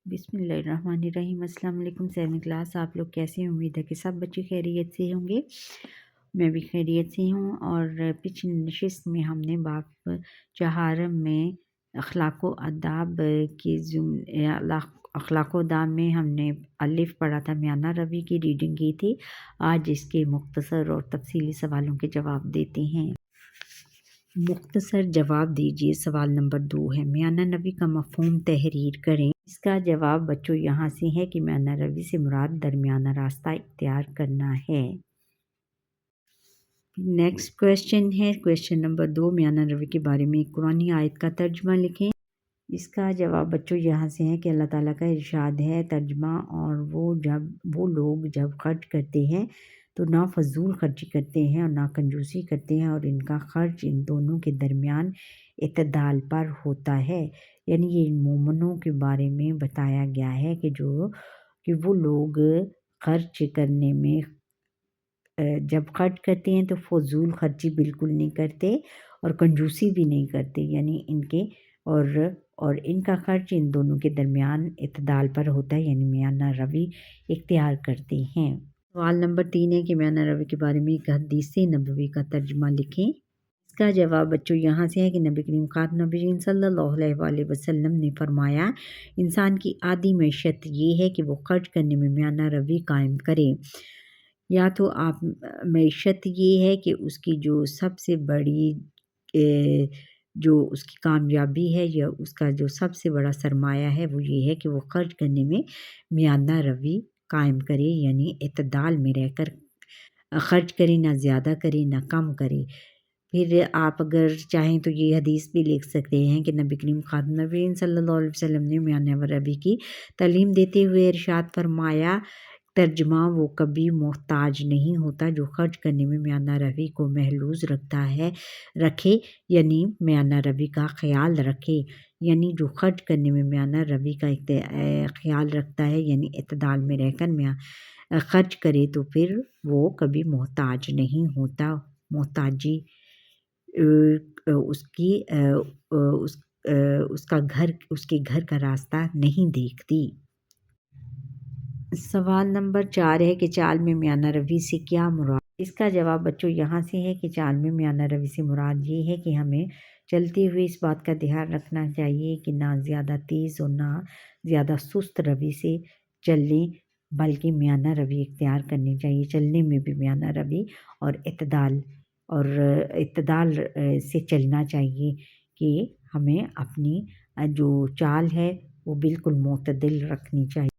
بسم اللہ الرحمن الرحیم۔ السلام علیکم 7 کلاس، آپ لوگ کیسے ہیں؟ امید ہے کہ سب بچے خیریت سے ہوں گے۔ میں بھی خیریت سے ہوں۔ اور پچھلی نشست میں ہم نے باب چہارم میں اخلاق و آداب کی اخلاق و آداب میں ہم نے الف پڑھا تھا، میانہ روی کی ریڈنگ کی تھی۔ آج اس کے مختصر اور تفصیلی سوالوں کے جواب دیتے ہیں۔ مختصر جواب دیجیے۔ سوال نمبر 2 ہے، میانہ روی کا مفہوم تحریر کریں۔ اس کا جواب بچوں یہاں سے ہے کہ میانہ روی سے مراد درمیانہ راستہ اختیار کرنا ہے۔ نیکسٹ کویشچن ہے، کویشچن نمبر 2، میانہ روی کے بارے میں ایک قرآنی آیت کا ترجمہ لکھیں۔ اس کا جواب بچوں یہاں سے ہے کہ اللہ تعالیٰ کا ارشاد ہے، ترجمہ، اور وہ لوگ جب خرچ کرتے ہیں تو نہ فضول خرچی کرتے ہیں اور نہ کنجوسی کرتے ہیں، اور ان کا خرچ ان دونوں کے درمیان اعتدال پر ہوتا ہے۔ یعنی یہ مومنوں کے بارے میں بتایا گیا ہے کہ وہ لوگ خرچ کرنے میں جب خرچ کرتے ہیں تو فضول خرچی بالکل نہیں کرتے اور کنجوسی بھی نہیں کرتے، یعنی ان کا خرچ ان دونوں کے درمیان اعتدال پر ہوتا ہے، یعنی میانہ روی اختیار کرتے ہیں۔ سوال نمبر 3 ہے کہ میانہ روی کے بارے میں ایک حدیث نبوی کا ترجمہ لکھیں۔ اس کا جواب بچوں یہاں سے ہے کہ نبی کریم خاتم النبیین صلی اللہ علیہ وآلہ وسلم نے فرمایا، انسان کی عادی معیشت یہ ہے کہ وہ خرچ کرنے میں میانہ روی قائم کرے۔ یا تو آپ معیشت یہ ہے کہ اس کی جو سب سے بڑی جو اس کی کامیابی ہے یا اس کا جو سب سے بڑا سرمایہ ہے وہ یہ ہے کہ وہ خرچ کرنے میں میانہ روی قائم کرے، یعنی اعتدال میں رہ کر خرچ کرے، نہ زیادہ کرے نہ کم کرے۔ پھر آپ اگر چاہیں تو یہ حدیث بھی لکھ سکتے ہیں کہ نبی کریم خاتم النبیین صلی اللہ علیہ وسلم نے میانہ روی کی تعلیم دیتے ہوئے ارشاد فرمایا، ترجمہ، وہ کبھی محتاج نہیں ہوتا جو خرچ کرنے میں میانہ روی کو محفوظ رکھے، یعنی میانہ روی کا خیال رکھے، یعنی جو خرچ کرنے میں میانہ روی کا خیال رکھتا ہے، یعنی اعتدال میں رہ کر خرچ کرے، تو پھر وہ کبھی محتاج نہیں ہوتا۔ محتاجی اس کے گھر کا راستہ نہیں دیکھتی۔ سوال نمبر 4 ہے کہ چال میں میانہ روی سے کیا مراد؟ اس کا جواب بچوں یہاں سے ہے کہ چال میں میانہ روی سے مراد یہ ہے کہ ہمیں چلتے ہوئے اس بات کا دھیان رکھنا چاہیے کہ نہ زیادہ تیز اور نہ زیادہ سست روی سے چلیں، بلکہ میانہ روی اختیار کرنی چاہیے۔ چلنے میں بھی میانہ روی اور اعتدال سے چلنا چاہیے کہ ہمیں اپنی جو چال ہے وہ بالکل معتدل رکھنی چاہیے۔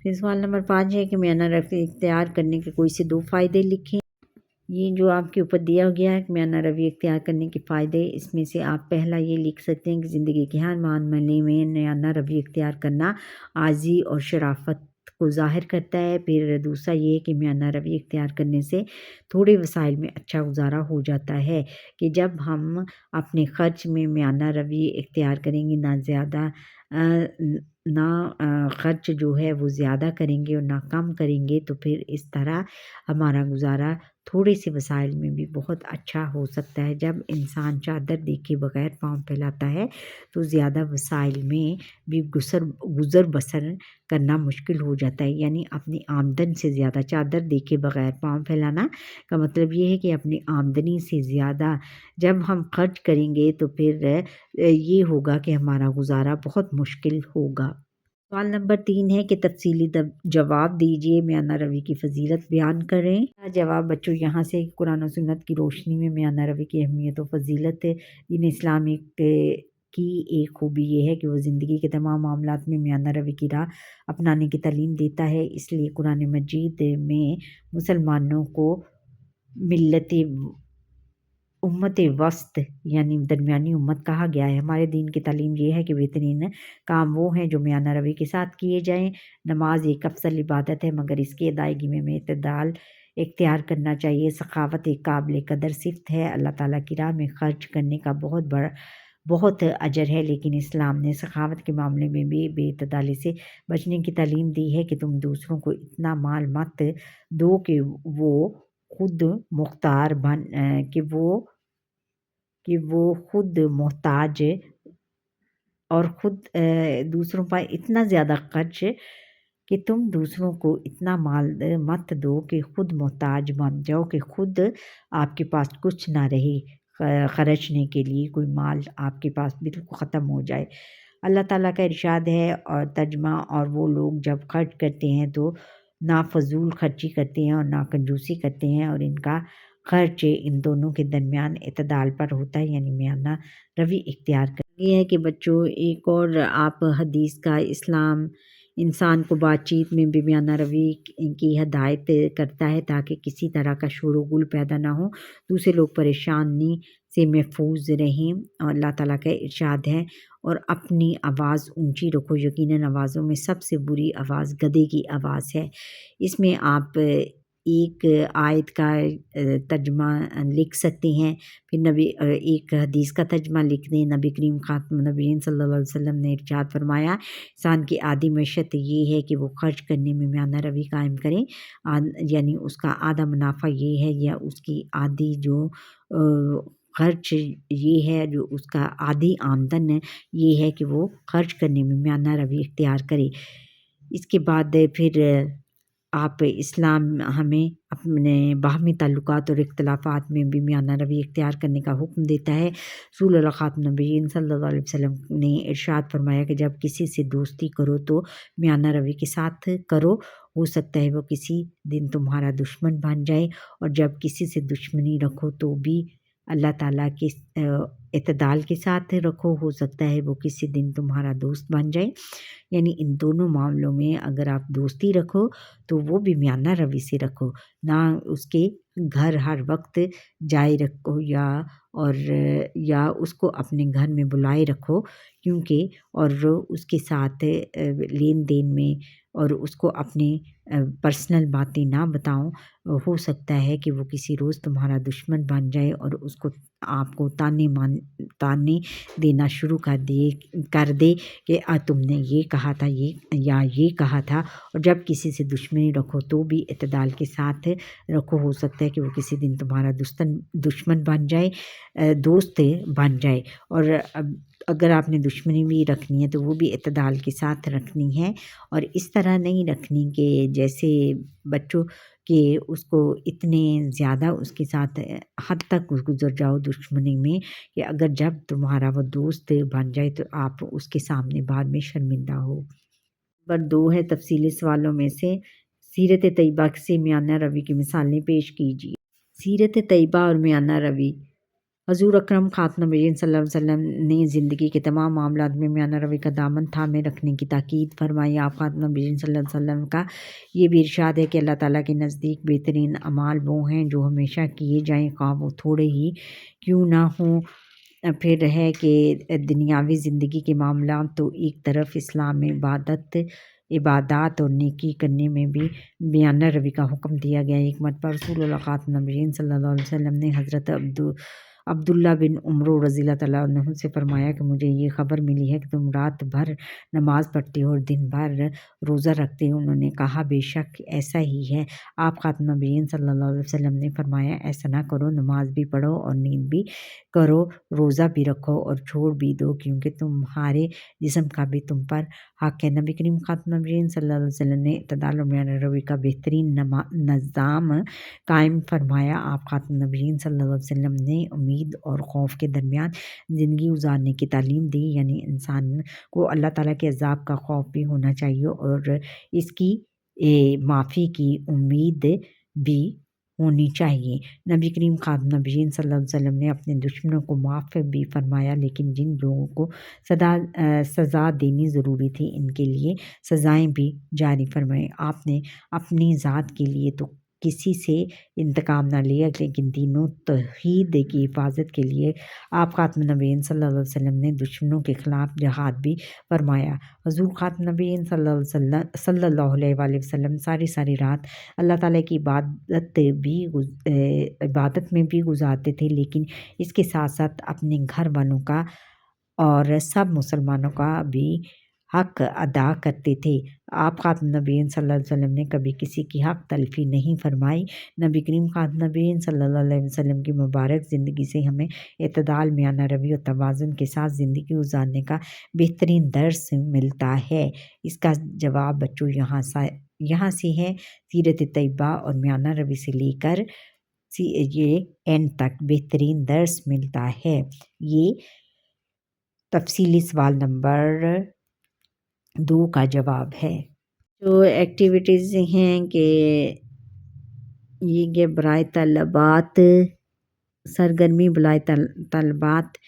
پھر سوال نمبر 5 ہے کہ میانہ روی اختیار کرنے کے کوئی سے 2 فائدے لکھیں۔ یہ جو آپ کے اوپر دیا گیا ہے کہ میانہ روی اختیار کرنے کے فائدے، اس میں سے آپ پہلا یہ لکھ سکتے ہیں کہ زندگی کے ہر معاملے میں میانہ روی اختیار کرنا عاجزی اور شرافت کو ظاہر کرتا ہے۔ پھر دوسرا یہ ہے کہ میانہ روی اختیار کرنے سے تھوڑے وسائل میں اچھا گزارا ہو جاتا ہے، کہ جب ہم اپنے خرچ میں میانہ روی اختیار کریں گے، نہ خرچ جو ہے وہ زیادہ کریں گے اور نہ کم کریں گے، تو پھر اس طرح ہمارا گزارا تھوڑے سے وسائل میں بھی بہت اچھا ہو سکتا ہے۔ جب انسان چادر دیکھے بغیر پاؤں پھیلاتا ہے تو زیادہ وسائل میں بھی گزر بسر کرنا مشکل ہو جاتا ہے، یعنی اپنی آمدن سے زیادہ چادر دیکھے بغیر پاؤں پھیلانا کا مطلب یہ ہے کہ اپنی آمدنی سے زیادہ جب ہم خرچ کریں گے تو پھر یہ ہوگا کہ ہمارا گزارا بہت مشکل ہوگا۔ سوال نمبر 3 ہے کہ تفصیلی جواب دیجیے، میانہ روی کی فضیلت بیان کریں۔ جواب بچوں یہاں سے قرآن و سنت کی روشنی میں میانہ روی کی اہمیت و فضیلت، دین اسلامی کی ایک خوبی یہ ہے کہ وہ زندگی کے تمام معاملات میں میانہ روی کی راہ اپنانے کی تعلیم دیتا ہے۔ اس لیے قرآن مجید میں مسلمانوں کو امت وسط یعنی درمیانی امت کہا گیا ہے۔ ہمارے دین کی تعلیم یہ ہے کہ بہترین کام وہ ہیں جو میانہ روی کے ساتھ کیے جائیں۔ نماز ایک افضل عبادت ہے، مگر اس کی ادائیگی میں اعتدال اختیار کرنا چاہیے۔ سخاوت ایک قابل قدر صفت ہے۔ اللہ تعالیٰ کی راہ میں خرچ کرنے کا بہت اجر ہے، لیکن اسلام نے سخاوت کے معاملے میں بھی بے اعتدالی سے بچنے کی تعلیم دی ہے کہ تم دوسروں کو اتنا مال مت دو کہ وہ خود محتاج اور خود دوسروں پر اتنا زیادہ خرچ کہ تم دوسروں کو اتنا مال مت دو کہ خود محتاج بن جاؤ، کہ خود آپ کے پاس کچھ نہ رہے خرچنے کے لیے، کوئی مال آپ کے پاس بالکل ختم ہو جائے۔ اللہ تعالیٰ کا ارشاد ہے اور ترجمہ، اور وہ لوگ جب خرچ کرتے ہیں تو نہ فضول خرچی کرتے ہیں اور نہ کنجوسی کرتے ہیں، اور ان کا خرچ ان دونوں کے درمیان اعتدال پر ہوتا ہے، یعنی میانہ روی اختیار کر۔ یہ ہے کہ بچوں ایک اور آپ حدیث کا، اسلام انسان کو بات چیت میں بھی میانہ روی کی ہدایت کرتا ہے تاکہ کسی طرح کا شور و غل پیدا نہ ہو، دوسرے لوگ پریشانی سے محفوظ رہیں، اور اللہ تعالیٰ کا ارشاد ہے اور اپنی آواز اونچی رکھو، یقیناً آوازوں میں سب سے بری آواز گدھے کی آواز ہے۔ اس میں آپ ایک آیت کا ترجمہ لکھ سکتے ہیں، پھر ایک حدیث کا ترجمہ لکھ دیں۔ نبی کریم خاتم النبیین صلی اللہ علیہ وسلم نے ارشاد فرمایا، انسان کی عادی معیشت یہ ہے کہ وہ خرچ کرنے میں میانہ روی قائم کریں، یعنی اس کا آدھا منافع یہ ہے، یا اس کی آدھی جو خرچ یہ ہے، جو اس کا آدھی آمدن ہے یہ ہے کہ وہ خرچ کرنے میں میانہ روی اختیار کرے۔ اس کے بعد پھر آپ اسلام ہمیں اپنے باہمی تعلقات اور اختلافات میں بھی میانہ روی اختیار کرنے کا حکم دیتا ہے۔ رسول اللہ خاتم النبیین صلی اللہ علیہ وسلم نے ارشاد فرمایا کہ جب کسی سے دوستی کرو تو میانہ روی کے ساتھ کرو، ہو سکتا ہے وہ کسی دن تمہارا دشمن بن جائے، اور جب کسی سے دشمنی رکھو تو بھی اللہ تعالیٰ کے اعتدال کے ساتھ رکھو، ہو سکتا ہے وہ کسی دن تمہارا دوست بن جائے۔ یعنی ان دونوں معاملوں میں اگر آپ دوستی رکھو تو وہ بھی میانہ روی سے رکھو، نہ اس کے گھر ہر وقت جائے رکھو یا اس کو اپنے گھر میں بلائے رکھو، کیونکہ اور اس کے ساتھ لین دین میں اور اس کو اپنی پرسنل باتیں نہ بتاؤ، ہو سکتا ہے کہ وہ کسی روز تمہارا دشمن بن جائے اور اس کو آپ کو تانے دینا شروع کر دے کہ تم نے یہ کہا تھا یہ کہا تھا۔ اور جب کسی سے دشمنی رکھو تو بھی اعتدال کے ساتھ رکھو، ہو سکتا ہے کہ وہ کسی دن تمہارا دشمن بن جائے، دوست بن جائے، اور اگر آپ نے دشمنی بھی رکھنی ہے تو وہ بھی اعتدال کے ساتھ رکھنی ہے، اور اس طرح نہیں رکھنی کہ جیسے بچوں کہ اس کو اتنے زیادہ اس کے ساتھ حد تک گزر جاؤ دشمنی میں کہ اگر جب تمہارا وہ دوست بن جائے تو آپ اس کے سامنے بعد میں شرمندہ ہو۔ نمبر 2 ہے تفصیلی سوالوں میں سے سیرت طیبہ سے میانہ روی کی مثالیں پیش کیجیے۔ سیرت طیبہ اور میانہ روی۔ حضور اکرم خاتم النبیین صلی اللہ علیہ وسلم نے زندگی کے تمام معاملات میں میانہ روی کا دامن تھامے رکھنے کی تاکید فرمائی۔ آپ خاتم النبیین صلی اللہ علیہ وسلم کا یہ بھی ارشاد ہے کہ اللہ تعالیٰ کے نزدیک بہترین اعمال وہ ہیں جو ہمیشہ کیے جائیں، خواہ وہ تھوڑے ہی کیوں نہ ہوں۔ پھر ہے کہ دنیاوی زندگی کے معاملات تو ایک طرف، اسلام میں عبادات اور نیکی کرنے میں بھی میانہ روی کا حکم دیا گیا ہے۔ ایک مرتبہ رسول اللہ خاتم النبیین صلی اللہ علیہ وسلم نے حضرت عبداللہ بن عمرو رضی اللہ تعالیٰ عنہ سے فرمایا کہ مجھے یہ خبر ملی ہے کہ تم رات بھر نماز پڑھتے ہو اور دن بھر روزہ رکھتے ہو۔ انہوں نے کہا بے شک ایسا ہی ہے۔ آپ خاتم النبیین صلی اللہ علیہ وسلم نے فرمایا ایسا نہ کرو، نماز بھی پڑھو اور نیند بھی کرو، روزہ بھی رکھو اور چھوڑ بھی دو، کیونکہ تمہارے جسم کا بھی تم پر حق ہے۔ نبی کریم خاتم النبیین صلی اللہ علیہ وسلم نے اعتدال اور میانہ روی کا بہترین نظام قائم فرمایا۔ آپ خاتم النبیین صلی اللہ علیہ وسلم نے امید اور خوف کے درمیان زندگی گزارنے کی تعلیم دی، یعنی انسان کو اللہ تعالیٰ کے عذاب کا خوف بھی ہونا چاہیے اور اس کی معافی کی امید بھی ہونی چاہیے۔ نبی کریم خاتم النبیین صلی اللہ علیہ وسلم نے اپنے دشمنوں کو معاف بھی فرمایا، لیکن جن لوگوں کو سزا دینی ضروری تھی ان کے لیے سزائیں بھی جاری فرمائیں۔ آپ نے اپنی ذات کے لیے تو کسی سے انتقام نہ لیا، لیکن دین و توحید کی حفاظت کے لیے آپ خاتم النبیین صلی اللہ علیہ وسلم نے دشمنوں کے خلاف جہاد بھی فرمایا۔ حضور خاتم النبیین صلی اللہ علیہ وآلہ وسلم ساری رات اللہ تعالیٰ کی عبادت میں بھی گزارتے تھے، لیکن اس کے ساتھ ساتھ اپنے گھر والوں کا اور سب مسلمانوں کا بھی حق ادا کرتے تھے۔ آپ خاتم النبیین صلی اللہ علیہ وسلم نے کبھی کسی کی حق تلفی نہیں فرمائی۔ نبی کریم خاتم النبیین صلی اللہ علیہ وسلم کی مبارک زندگی سے ہمیں اعتدال، میانہ روی اور توازن کے ساتھ زندگی گزارنے کا بہترین درس ملتا ہے۔ اس کا جواب بچوں یہاں سے ہے، سیرت طیبہ اور میانہ روی سے لے کر یہ اینڈ تک بہترین درس ملتا ہے۔ یہ تفصیلی سوال نمبر 2 کا جواب ہے۔ جو ایکٹیویٹیز ہیں کہ یہ برائے طلبات سرگرمی برائے طلبات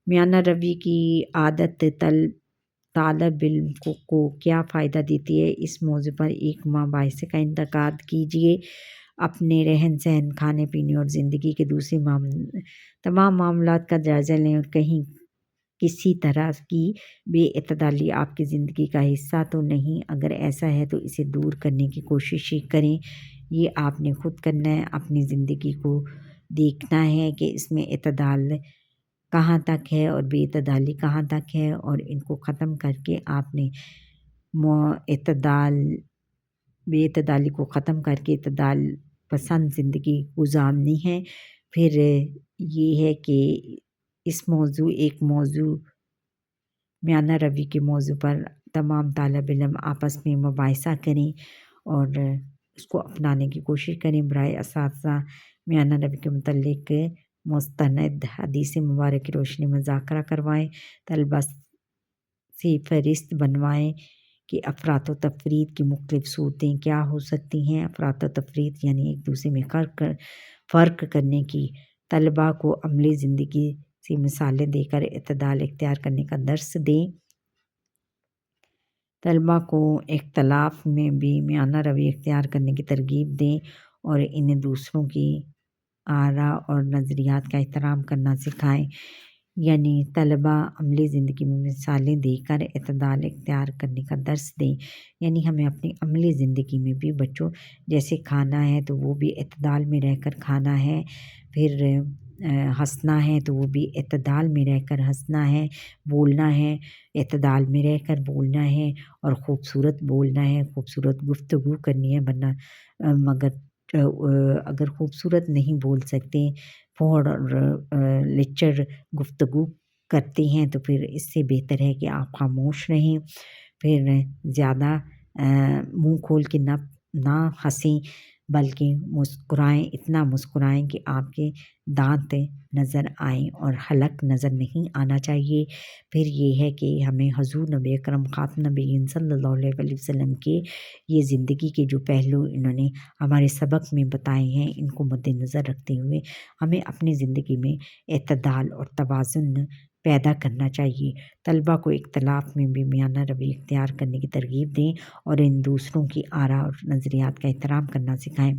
میانہ روی کی عادت طالب علم کو کیا فائدہ دیتی ہے، اس موضوع پر ایک مباحثے کا انعقاد کیجیے۔ اپنے رہن سہن، کھانے پینے اور زندگی کے دوسرے تمام معاملات کا جائزہ لیں اور کہیں کسی طرح کی بے اعتدالی آپ کی زندگی کا حصہ تو نہیں، اگر ایسا ہے تو اسے دور کرنے کی کوشش کریں۔ یہ آپ نے خود کرنا ہے، اپنی زندگی کو دیکھنا ہے کہ اس میں اعتدال کہاں تک ہے اور بے اعتدالی کہاں تک ہے، اور ان کو ختم کر کے آپ نے بے اعتدالی کو ختم کر کے اعتدال پسند زندگی گزارنی ہے۔ پھر یہ ہے کہ ایک موضوع میانہ روی کے موضوع پر تمام طالب علم آپس میں مباحثہ کریں اور اس کو اپنانے کی کوشش کریں۔ برائے اساتذہ میانہ روی کے متعلق مستند حدیث مبارک کی روشنی میں مذاکرہ کروائیں، طلبہ سے فہرست بنوائیں کہ افراط و تفریط کی مختلف صورتیں کیا ہو سکتی ہیں۔ افراط و تفریط یعنی ایک دوسرے میں فرق کرنے کی۔ طلبہ کو عملی زندگی سے مثالیں دے کر اعتدال اختیار کرنے کا درس دیں۔ طلبہ کو اختلاف میں بھی میانہ روی اختیار کرنے کی ترغیب دیں اور انہیں دوسروں کی آراء اور نظریات کا احترام کرنا سکھائیں۔ یعنی طلبہ عملی زندگی میں مثالیں دے کر اعتدال اختیار کرنے کا درس دیں۔ یعنی ہمیں اپنی عملی زندگی میں بھی بچوں جیسے کھانا ہے تو وہ بھی اعتدال میں رہ کر کھانا ہے، پھر ہنسنا ہے تو وہ بھی اعتدال میں رہ کر ہنسنا ہے، بولنا ہے اعتدال میں رہ کر بولنا ہے، اور خوبصورت بولنا ہے، خوبصورت گفتگو کرنی ہے، ورنہ اگر خوبصورت نہیں بول سکتے، فوڑ اور لچر گفتگو کرتے ہیں تو پھر اس سے بہتر ہے کہ آپ خاموش رہیں۔ پھر زیادہ منہ کھول کے نہ ہنسیں بلکہ مسکرائیں، اتنا مسکرائیں کہ آپ کے دانت نظر آئیں اور حلق نظر نہیں آنا چاہیے۔ پھر یہ ہے کہ ہمیں حضور نبی اکرم خاتم النبیین صلی اللہ علیہ وسلم کے یہ زندگی کے جو پہلو انہوں نے ہمارے سبق میں بتائے ہیں، ان کو مد نظر رکھتے ہوئے ہمیں اپنی زندگی میں اعتدال اور توازن پیدا کرنا چاہیے۔ طلبہ کو اختلاف میں بھی میانہ روی اختیار کرنے کی ترغیب دیں اور ان دوسروں کی آراء اور نظریات کا احترام کرنا سکھائیں۔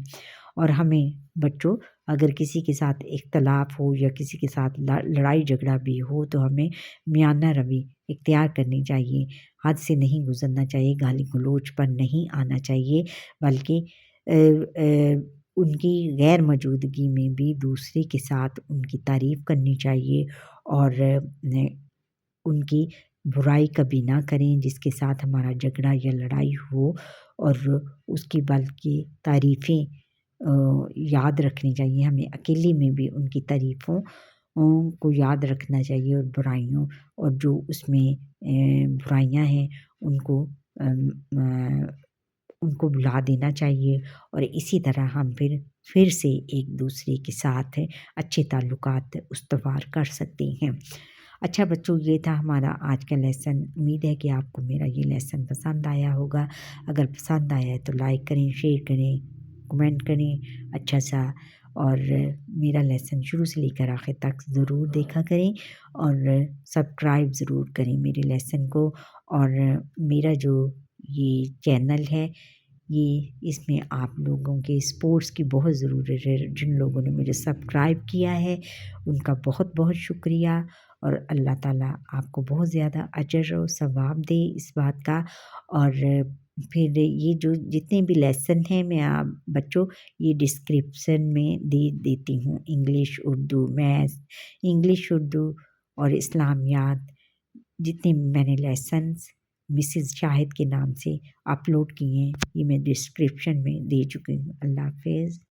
اور ہمیں بچوں اگر کسی کے ساتھ اختلاف ہو یا کسی کے ساتھ لڑائی جھگڑا بھی ہو تو ہمیں میانہ روی اختیار کرنی چاہیے، حد سے نہیں گزرنا چاہیے، گالی گلوچ پر نہیں آنا چاہیے، بلکہ ان کی غیر موجودگی میں بھی دوسرے کے ساتھ ان کی تعریف کرنی چاہیے اور ان کی برائی کبھی نہ کریں جس کے ساتھ ہمارا جھگڑا یا لڑائی ہو، اور اس کی بلکہ تعریفیں یاد رکھنی چاہیے۔ ہمیں اکیلے میں بھی ان کی تعریفوں کو یاد رکھنا چاہیے، اور برائیوں اور جو اس میں برائیاں ہیں ان کو بھلا دینا چاہیے، اور اسی طرح ہم پھر سے ایک دوسرے کے ساتھ اچھے تعلقات استوار کر سکتے ہیں۔ اچھا بچوں، یہ تھا ہمارا آج کا لیسن۔ امید ہے کہ آپ کو میرا یہ لیسن پسند آیا ہوگا۔ اگر پسند آیا ہے تو لائک کریں، شیئر کریں، کمنٹ کریں اچھا سا، اور میرا لیسن شروع سے لے کر آخر تک ضرور دیکھا کریں، اور سبسکرائب ضرور کریں میرے لیسن کو۔ اور میرا جو یہ چینل ہے اس میں آپ لوگوں کے سپورٹس کی بہت ضرورت ہے۔ جن لوگوں نے مجھے سبسکرائب کیا ہے ان کا بہت بہت شکریہ، اور اللہ تعالیٰ آپ کو بہت زیادہ اجر و ثواب دے اس بات کا۔ اور پھر یہ جو جتنے بھی لیسن ہیں میں آپ بچوں یہ ڈسکرپشن میں دے دیتی ہوں، English, Urdu, maths, English, Urdu اور اسلامیات، جتنے میں نے لیسنس مسز شاہد کے نام سے اپلوڈ کی ہیں، یہ میں ڈسکرپشن میں دے چکی ہوں۔ اللہ حافظ۔